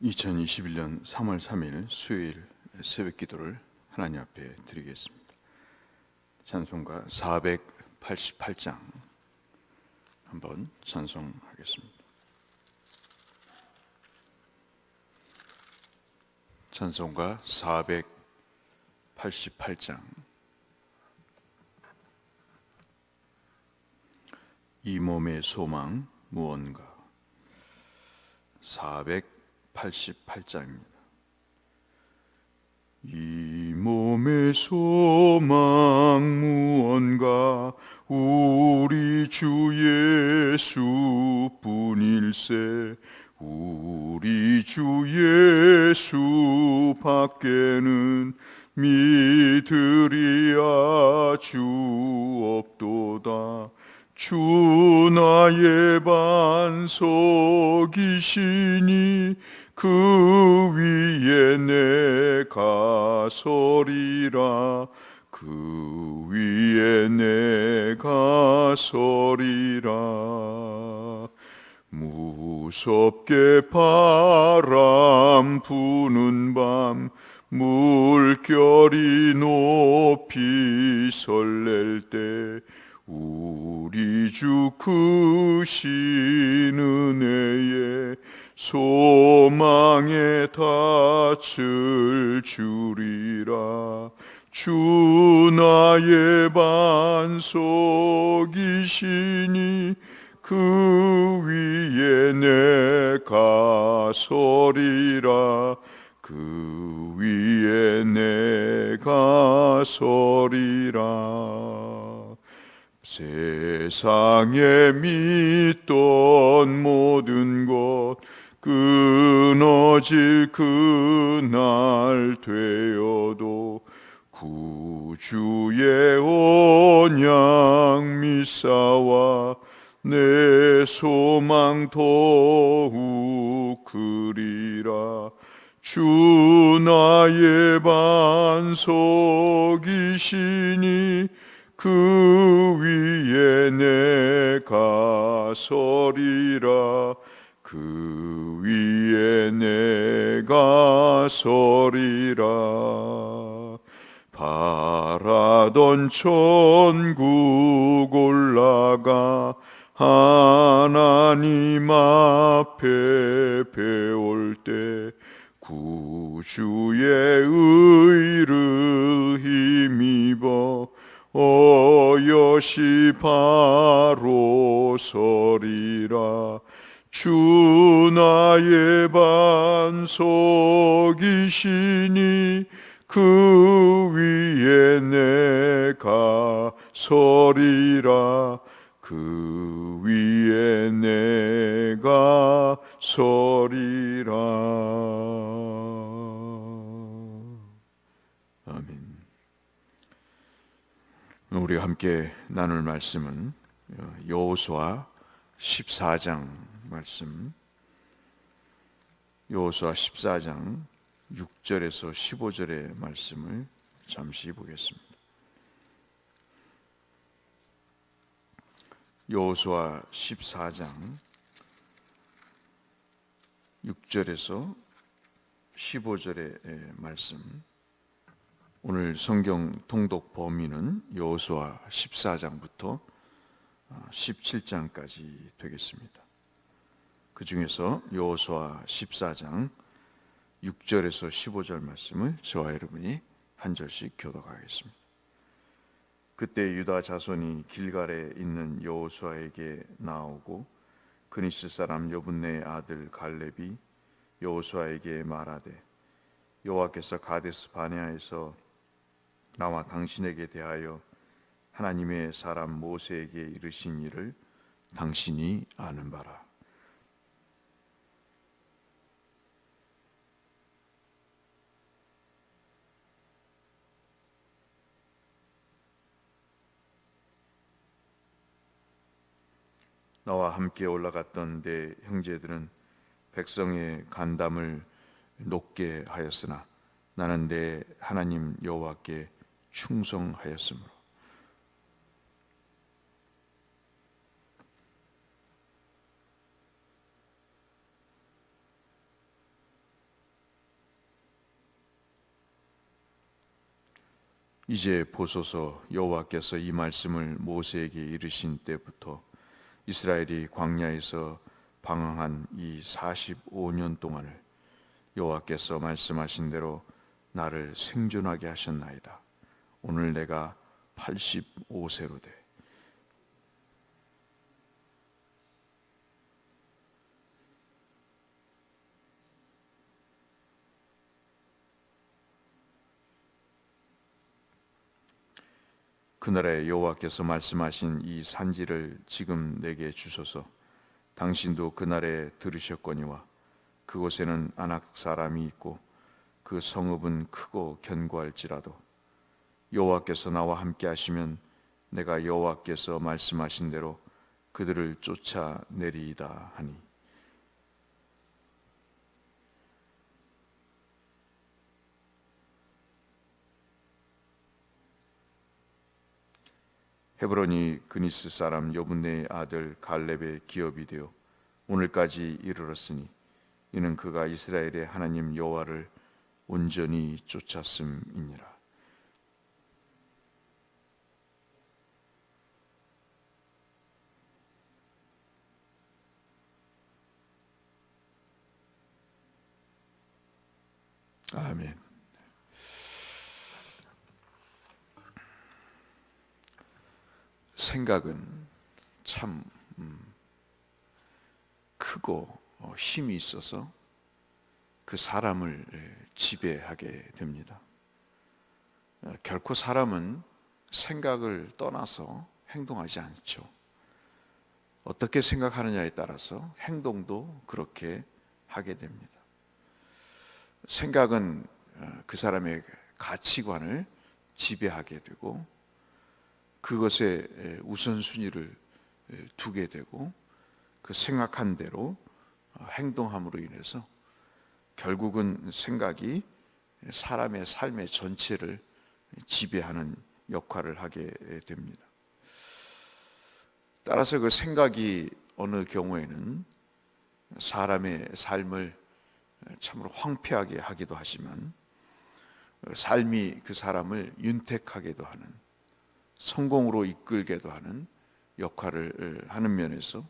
2021년 3월 3일 수요일 새벽 기도를 하나님 앞에 드리겠습니다. 찬송가 488장 한번 찬송하겠습니다. 찬송가 488장. 이 몸의 소망 무언가. 488장입니다. 이 몸의 소망 무언가 우리 주 예수뿐일세. 우리 주 예수 밖에는 믿으리야 주 없도다. 주 나의 반석이시니 그 위에 내가 서리라. 그 위에 내가 서리라. 무섭게 바람 부는 밤 물결이 높이 설렐 때 우리 주 크신 은혜에 소망에 닻을 주리라. 주 나의 반석이시니 그 위에 내가 서리라. 그 위에 내가 서리라. 세상에 믿던 모든 것 끊어질 그날 되어도 구주의 언약 미사와 내 소망 더욱 크리라. 주 나의 반석이시니 그 위에 내가 서리라. 그 위에 내가 서리라. 바라던 천국 올라가 하나님 앞에 배울 때 구주의 의를 힘입어 어여시 바로 서리라. 주 나의 반석이시니 그 위에 내가 서리라. 그 위에 내가 서리라. 아멘. 우리가 함께 나눌 말씀은 여호수아 14장 말씀, 여호수아 14장 6절에서 15절의 말씀을 잠시 보겠습니다. 여호수아 14장 6절에서 15절의 말씀. 오늘 성경 통독 범위는 여호수아 14장부터 17장까지 되겠습니다. 그 중에서 여호수아 14장 6절에서 15절 말씀을 저와 여러분이 한 절씩 교독하겠습니다. 그때 유다 자손이 길갈에 있는 여호수아에게 나오고 그니스 사람 여분네의 아들 갈렙이 여호수아에게 말하되 여호와께서 가데스 바네아에서 나와 당신에게 대하여 하나님의 사람 모세에게 이르신 일을 당신이 아는 바라. 나와 함께 올라갔던 내 형제들은 백성의 간담을 높게 하였으나 나는 내 하나님 여호와께 충성하였으므로 이제 보소서, 여호와께서 이 말씀을 모세에게 이르신 때부터 이스라엘이 광야에서 방황한 이 45년 동안을 여호와께서 말씀하신 대로 나를 생존하게 하셨나이다. 오늘 내가 85세로 돼. 그날에 여호와께서 말씀하신 이 산지를 지금 내게 주소서. 당신도 그날에 들으셨거니와 그곳에는 아낙 사람이 있고 그 성읍은 크고 견고할지라도 여호와께서 나와 함께 하시면 내가 여호와께서 말씀하신 대로 그들을 쫓아내리이다 하니, 헤브론이 그니스 사람 여분네의 아들 갈렙의 기업이 되어 오늘까지 이르렀으니 이는 그가 이스라엘의 하나님 여호와를 온전히 쫓았음이니라. 아멘. 생각은 참 크고 힘이 있어서 그 사람을 지배하게 됩니다. 결코 사람은 생각을 떠나서 행동하지 않죠. 어떻게 생각하느냐에 따라서 행동도 그렇게 하게 됩니다. 생각은 그 사람의 가치관을 지배하게 되고 그것에 우선순위를 두게 되고 그 생각한 대로 행동함으로 인해서 결국은 생각이 사람의 삶의 전체를 지배하는 역할을 하게 됩니다. 따라서 그 생각이 어느 경우에는 사람의 삶을 참으로 황폐하게 하기도 하지만 삶이 그 사람을 윤택하게도 하는, 성공으로 이끌게도 하는 역할을 하는 면에서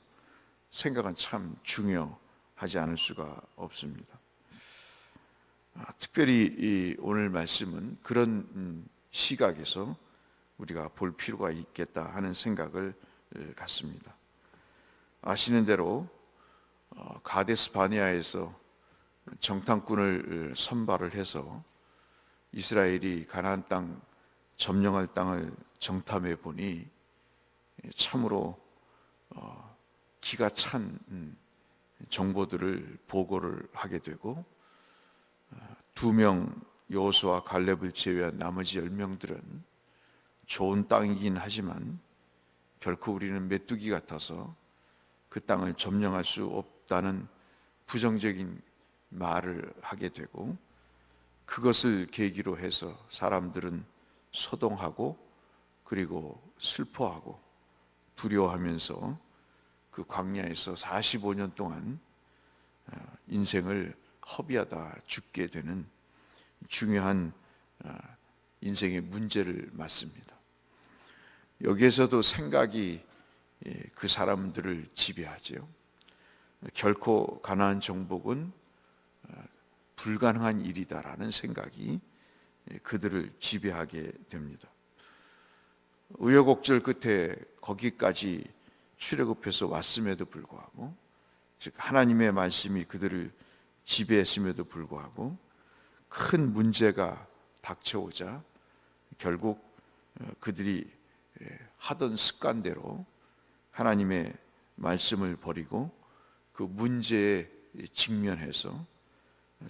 생각은 참 중요하지 않을 수가 없습니다. 특별히 오늘 말씀은 그런 시각에서 우리가 볼 필요가 있겠다 하는 생각을 갖습니다. 아시는 대로 가데스 바네아에서 정탐꾼을 선발을 해서 이스라엘이 가나안 땅 점령할 땅을 정탐해 보니 참으로 기가 찬 정보들을 보고를 하게 되고 2명 여호수아 갈렙을 제외한 나머지 10명들은 좋은 땅이긴 하지만 결코 우리는 메뚜기 같아서 그 땅을 점령할 수 없다는 부정적인 말을 하게 되고 그것을 계기로 해서 사람들은 소동하고 그리고 슬퍼하고 두려워하면서 그 광야에서 45년 동안 인생을 허비하다 죽게 되는 중요한 인생의 문제를 맞습니다. 여기에서도 생각이 그 사람들을 지배하죠. 결코 가나안 정복은 불가능한 일이다라는 생각이 그들을 지배하게 됩니다. 우여곡절 끝에 거기까지 출애굽해서 왔음에도 불구하고, 즉 하나님의 말씀이 그들을 지배했음에도 불구하고 큰 문제가 닥쳐오자 결국 그들이 하던 습관대로 하나님의 말씀을 버리고 그 문제에 직면해서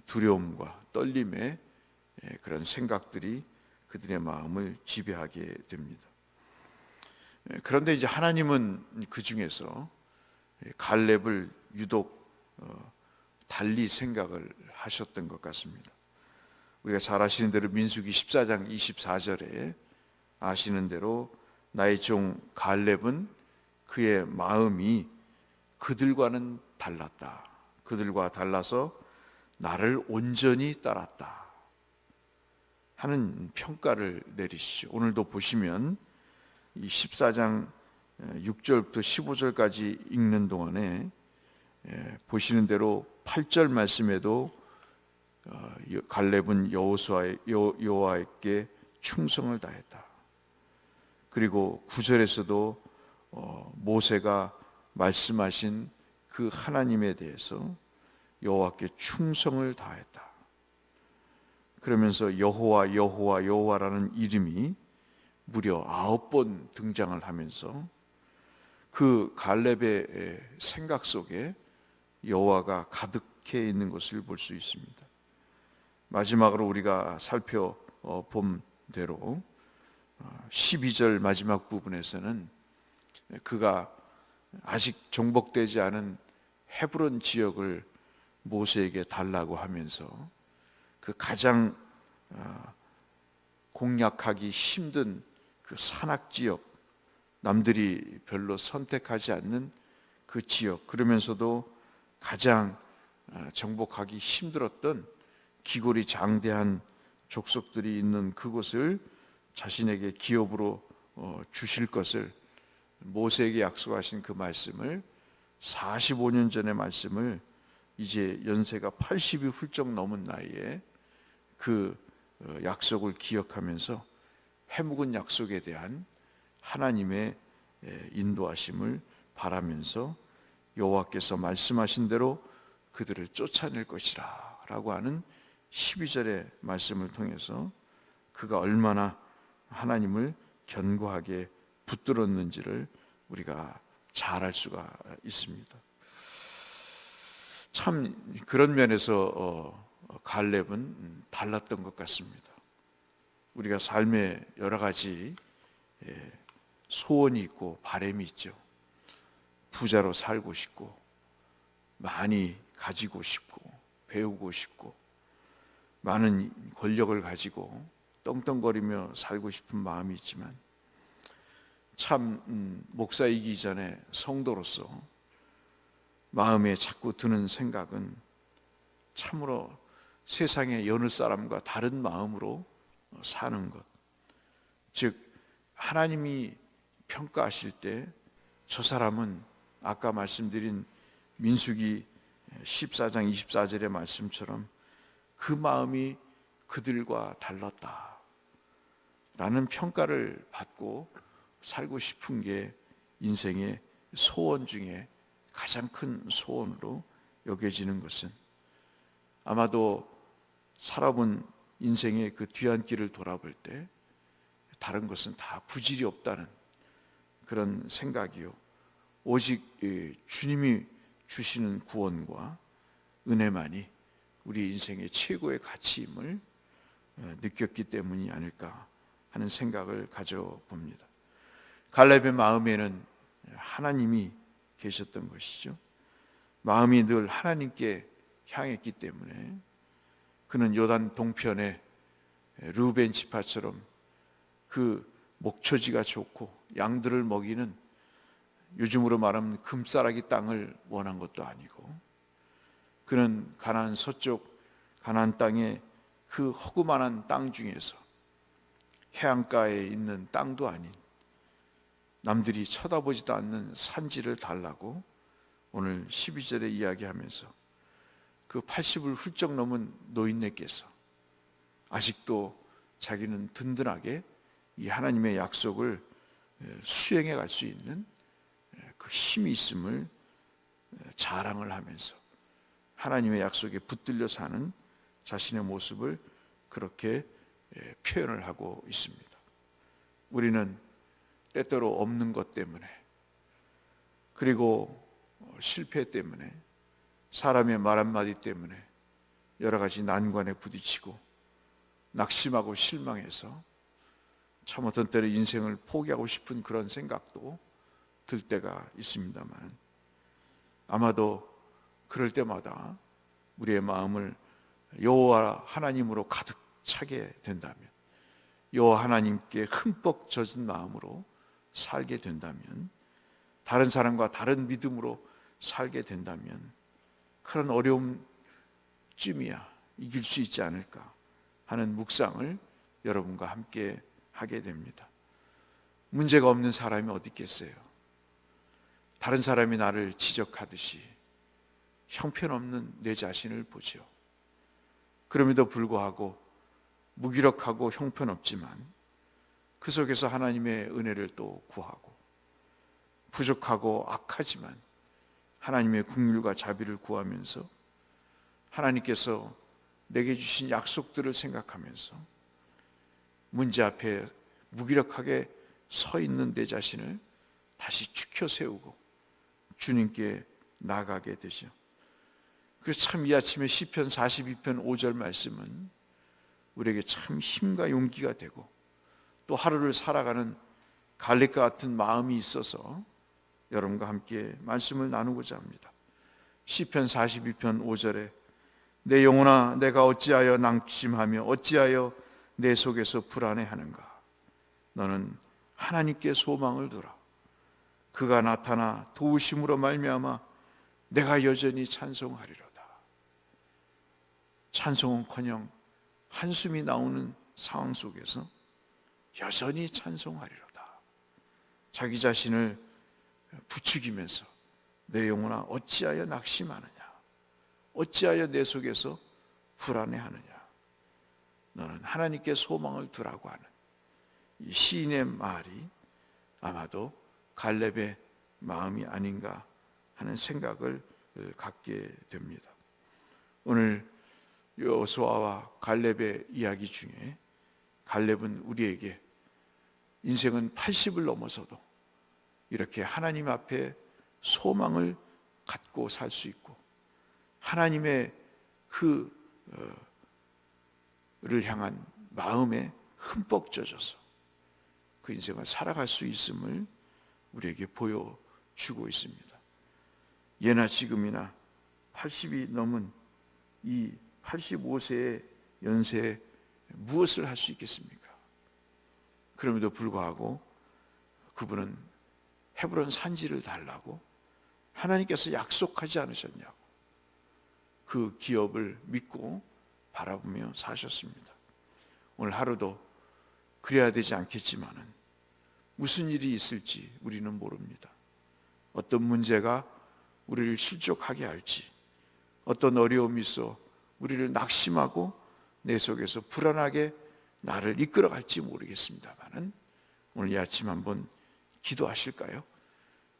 두려움과 떨림의 그런 생각들이 그들의 마음을 지배하게 됩니다. 그런데 이제 하나님은 그 중에서 갈렙을 유독 달리 생각을 하셨던 것 같습니다. 우리가 잘 아시는 대로 민수기 14장 24절에 아시는 대로 나의 종 갈렙은 그의 마음이 그들과는 달랐다. 그들과 달라서 나를 온전히 따랐다 하는 평가를 내리시죠. 오늘도 보시면 이 14장 6절부터 15절까지 읽는 동안에 보시는 대로 8절 말씀에도 갈렙은 여호와에게 충성을 다했다. 그리고 9절에서도 모세가 말씀하신 그 하나님에 대해서 여호와께 충성을 다했다. 그러면서 여호와라는 이름이 무려 9번 등장을 하면서 그 갈렙의 생각 속에 여호와가 가득해 있는 것을 볼 수 있습니다. 마지막으로 우리가 살펴본 대로 12절 마지막 부분에서는 그가 아직 정복되지 않은 헤브론 지역을 모세에게 달라고 하면서 그 가장 공략하기 힘든 그 산악 지역, 남들이 별로 선택하지 않는 그 지역, 그러면서도 가장 정복하기 힘들었던 기골이 장대한 족속들이 있는 그곳을 자신에게 기업으로 주실 것을 모세에게 약속하신 그 말씀을 45년 전의 말씀을 이제 연세가 80이 훌쩍 넘은 나이에 그 약속을 기억하면서 해묵은 약속에 대한 하나님의 인도하심을 바라면서 여호와께서 말씀하신 대로 그들을 쫓아낼 것이라 라고 하는 12절의 말씀을 통해서 그가 얼마나 하나님을 견고하게 붙들었는지를 우리가 잘 알 수가 있습니다. 참 그런 면에서 갈렙은 달랐던 것 같습니다. 우리가 삶에 여러 가지 소원이 있고 바람이 있죠. 부자로 살고 싶고 많이 가지고 싶고 배우고 싶고 많은 권력을 가지고 떵떵거리며 살고 싶은 마음이 있지만 참 목사이기 전에 성도로서 마음에 자꾸 드는 생각은 참으로 세상의 여느 사람과 다른 마음으로 사는 것, 즉 하나님이 평가하실 때 저 사람은 아까 말씀드린 민수기 14장 24절의 말씀처럼 그 마음이 그들과 달랐다 라는 평가를 받고 살고 싶은 게 인생의 소원 중에 가장 큰 소원으로 여겨지는 것은 아마도 살아본 인생의 그 뒤안길을 돌아볼 때 다른 것은 다 부질이 없다는 그런 생각이요, 오직 주님이 주시는 구원과 은혜만이 우리 인생의 최고의 가치임을 느꼈기 때문이 아닐까 하는 생각을 가져봅니다. 갈렙의 마음에는 하나님이 계셨던 것이죠. 마음이 늘 하나님께 향했기 때문에 그는 요단 동편에 르우벤 지파처럼 그 목초지가 좋고 양들을 먹이는, 요즘으로 말하면 금싸라기 땅을 원한 것도 아니고, 그는 가나안 서쪽 가나안 땅의 그 허구만한 땅 중에서 해안가에 있는 땅도 아닌 남들이 쳐다보지도 않는 산지를 달라고 오늘 12절에 이야기하면서 그 80을 훌쩍 넘은 노인네께서 아직도 자기는 든든하게 이 하나님의 약속을 수행해 갈 수 있는 그 힘이 있음을 자랑을 하면서 하나님의 약속에 붙들려 사는 자신의 모습을 그렇게 표현을 하고 있습니다. 우리는 때때로 없는 것 때문에, 그리고 실패 때문에, 사람의 말 한마디 때문에 여러 가지 난관에 부딪히고 낙심하고 실망해서 참 어떤 때는 인생을 포기하고 싶은 그런 생각도 들 때가 있습니다만, 아마도 그럴 때마다 우리의 마음을 여호와 하나님으로 가득 차게 된다면, 여호와 하나님께 흠뻑 젖은 마음으로 살게 된다면, 다른 사람과 다른 믿음으로 살게 된다면 그런 어려움쯤이야 이길 수 있지 않을까 하는 묵상을 여러분과 함께 하게 됩니다. 문제가 없는 사람이 어디 있겠어요? 다른 사람이 나를 지적하듯이 형편없는 내 자신을 보죠. 그럼에도 불구하고 무기력하고 형편없지만 그 속에서 하나님의 은혜를 또 구하고, 부족하고 악하지만 하나님의 긍휼과 자비를 구하면서 하나님께서 내게 주신 약속들을 생각하면서 문제 앞에 무기력하게 서 있는 내 자신을 다시 축혀 세우고 주님께 나아가게 되죠. 그래서 참 이 아침에 시편 42편 5절 말씀은 우리에게 참 힘과 용기가 되고 또 하루를 살아가는 갈렙과 같은 마음이 있어서 여러분과 함께 말씀을 나누고자 합니다. 시편 42편 5절에 내 영혼아 내가 어찌하여 낙심하며 어찌하여 내 속에서 불안해하는가. 너는 하나님께 소망을 두라. 그가 나타나 도우심으로 말미암아 내가 여전히 찬송하리로다. 찬송은커녕 한숨이 나오는 상황 속에서 여전히 찬송하리로다. 자기 자신을 부추기면서 내 영혼아 어찌하여 낙심하느냐, 어찌하여 내 속에서 불안해하느냐. 너는 하나님께 소망을 두라고 하는 이 시인의 말이 아마도 갈렙의 마음이 아닌가 하는 생각을 갖게 됩니다. 오늘 여호수아와 갈렙의 이야기 중에 갈렙은 우리에게 인생은 80을 넘어서도 이렇게 하나님 앞에 소망을 갖고 살 수 있고 하나님의 를 향한 마음에 흠뻑 젖어서 그 인생을 살아갈 수 있음을 우리에게 보여주고 있습니다. 예나 지금이나 80이 넘은 이 85세의 연세에 무엇을 할 수 있겠습니까? 그럼에도 불구하고 그분은 헤브론 산지를 달라고 하나님께서 약속하지 않으셨냐고 그 기업을 믿고 바라보며 사셨습니다. 오늘 하루도 그래야 되지 않겠지만은 무슨 일이 있을지 우리는 모릅니다. 어떤 문제가 우리를 실족하게 할지, 어떤 어려움이 있어 우리를 낙심하고 내 속에서 불안하게 나를 이끌어갈지 모르겠습니다만은 오늘 이 아침 한번 기도하실까요?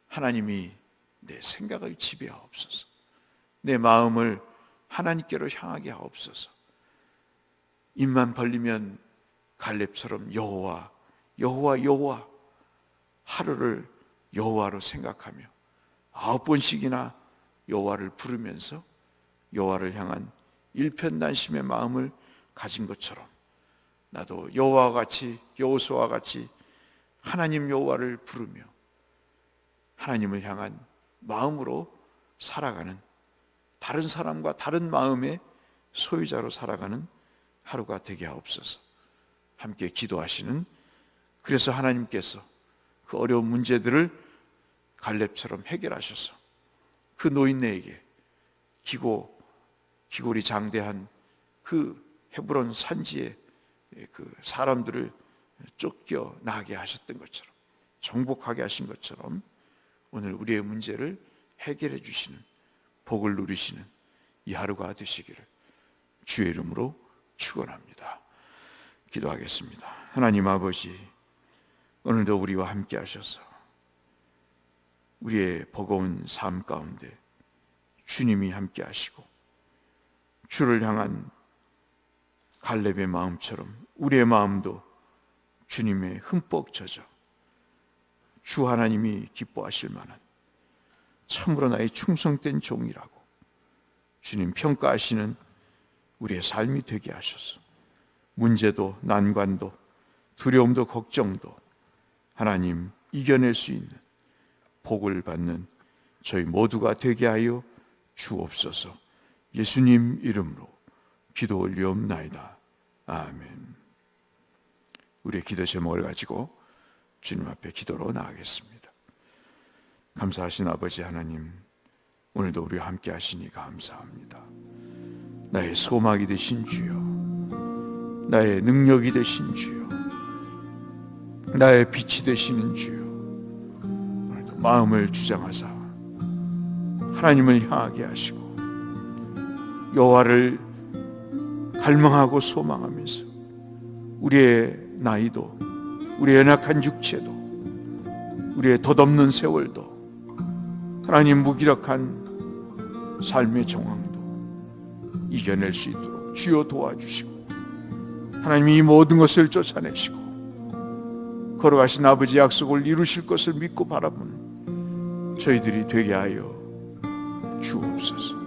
하나님이 내 생각을 지배하옵소서. 내 마음을 하나님께로 향하게 하옵소서. 입만 벌리면 갈렙처럼 여호와, 여호와, 여호와 하루를 여호와로 생각하며 9번씩이나 여호와를 부르면서 여호와를 향한 일편단심의 마음을 가진 것처럼 나도 여호와와 같이 여호수아와 같이 하나님 여호와를 부르며 하나님을 향한 마음으로 살아가는 다른 사람과 다른 마음의 소유자로 살아가는 하루가 되게 하옵소서. 함께 기도하시는, 그래서 하나님께서 그 어려운 문제들을 갈렙처럼 해결하셔서 그 노인네에게 기골이 장대한 그 헤브론 산지에 그 사람들을 쫓겨나게 하셨던 것처럼, 정복하게 하신 것처럼 오늘 우리의 문제를 해결해 주시는, 복을 누리시는 이 하루가 되시기를 주의 이름으로 축원합니다. 기도하겠습니다. 하나님 아버지, 오늘도 우리와 함께 하셔서 우리의 버거운 삶 가운데 주님이 함께 하시고 주를 향한 갈렙의 마음처럼 우리의 마음도 주님의 흠뻑 젖어 주 하나님이 기뻐하실 만한 참으로 나의 충성된 종이라고 주님 평가하시는 우리의 삶이 되게 하셔서 문제도 난관도 두려움도 걱정도 하나님 이겨낼 수 있는 복을 받는 저희 모두가 되게 하여 주옵소서. 예수님 이름으로 기도 올리옵나이다. 아멘. 우리의 기도 제목을 가지고 주님 앞에 기도로 나아가겠습니다. 감사하신 아버지 하나님, 오늘도 우리와 함께 하시니 감사합니다. 나의 소망이 되신 주여, 나의 능력이 되신 주여, 나의 빛이 되시는 주여, 오늘도 마음을 주장하사 하나님을 향하게 하시고 여호와를 갈망하고 소망하면서 우리의 나이도, 우리의 연약한 육체도, 우리의 덧없는 세월도, 하나님 무기력한 삶의 정황도 이겨낼 수 있도록 주여 도와주시고, 하나님이 이 모든 것을 쫓아내시고 걸어가신 아버지 약속을 이루실 것을 믿고 바라보는 저희들이 되게 하여 주옵소서.